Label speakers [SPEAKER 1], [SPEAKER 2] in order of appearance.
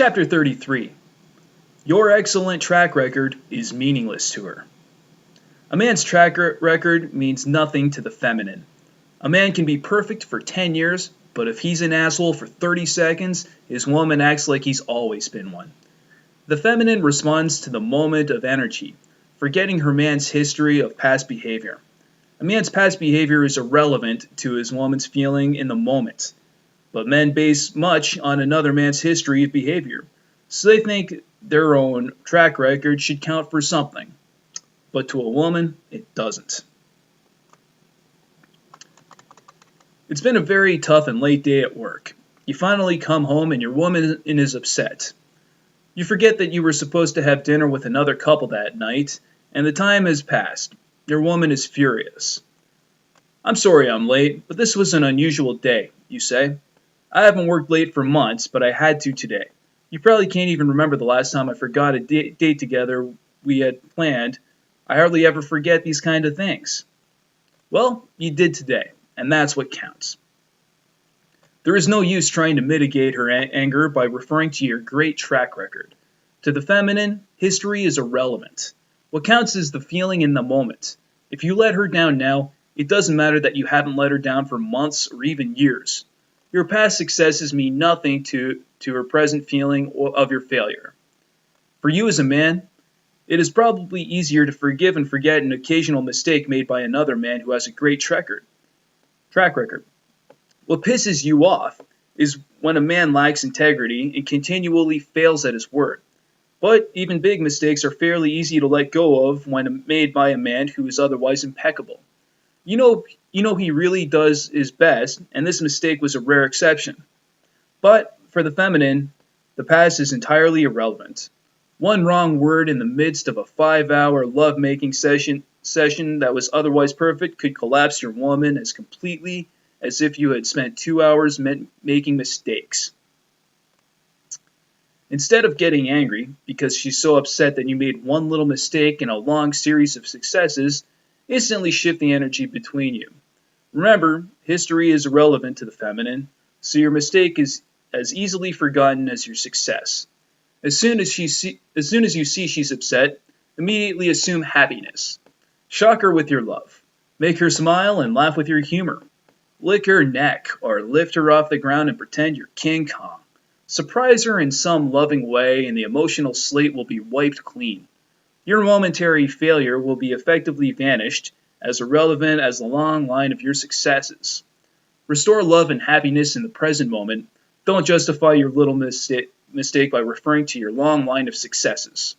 [SPEAKER 1] Chapter 33. Your excellent track record is meaningless to her. A man's track record means nothing to the feminine. A man can be perfect for 10 years, but if he's an asshole for 30 seconds, his woman acts like he's always been one. The feminine responds to the moment of energy, forgetting her man's history of past behavior. A man's past behavior is irrelevant to his woman's feeling in the moment, but men base much on another man's history of behavior, so they think their own track record should count for something. But to a woman, it doesn't. It's been a very tough and late day at work. You finally come home and your woman is upset. You forget that you were supposed to have dinner with another couple that night, and the time has passed. Your woman is furious. "I'm sorry I'm late, but this was an unusual day," you say. "I haven't worked late for months, but I had to today. You probably can't even remember the last time I forgot a date together we had planned. I hardly ever forget these kind of things." Well, you did today, and that's what counts. There is no use trying to mitigate her anger by referring to your great track record. To the feminine, history is irrelevant. What counts is the feeling in the moment. If you let her down now, it doesn't matter that you haven't let her down for months or even years. Your past successes mean nothing to her present feeling of your failure. For you as a man, it is probably easier to forgive and forget an occasional mistake made by another man who has a great track record. What pisses you off is when a man lacks integrity and continually fails at his word. But even big mistakes are fairly easy to let go of when made by a man who is otherwise impeccable. You know he really does his best, and this mistake was a rare exception. But for the feminine, the past is entirely irrelevant. One wrong word in the midst of a 5-hour love-making session that was otherwise perfect could collapse your woman as completely as if you had spent 2 hours making mistakes. Instead of getting angry because she's so upset that you made one little mistake in a long series of successes, instantly shift the energy between you. Remember, history is irrelevant to the feminine, so your mistake is as easily forgotten as your success. As soon as you see she's upset, immediately assume happiness. Shock her with your love. Make her smile and laugh with your humor. Lick her neck or lift her off the ground and pretend you're King Kong. Surprise her in some loving way and the emotional slate will be wiped clean. Your momentary failure will be effectively vanished, as irrelevant as the long line of your successes. Restore love and happiness in the present moment. Don't justify your little mistake by referring to your long line of successes.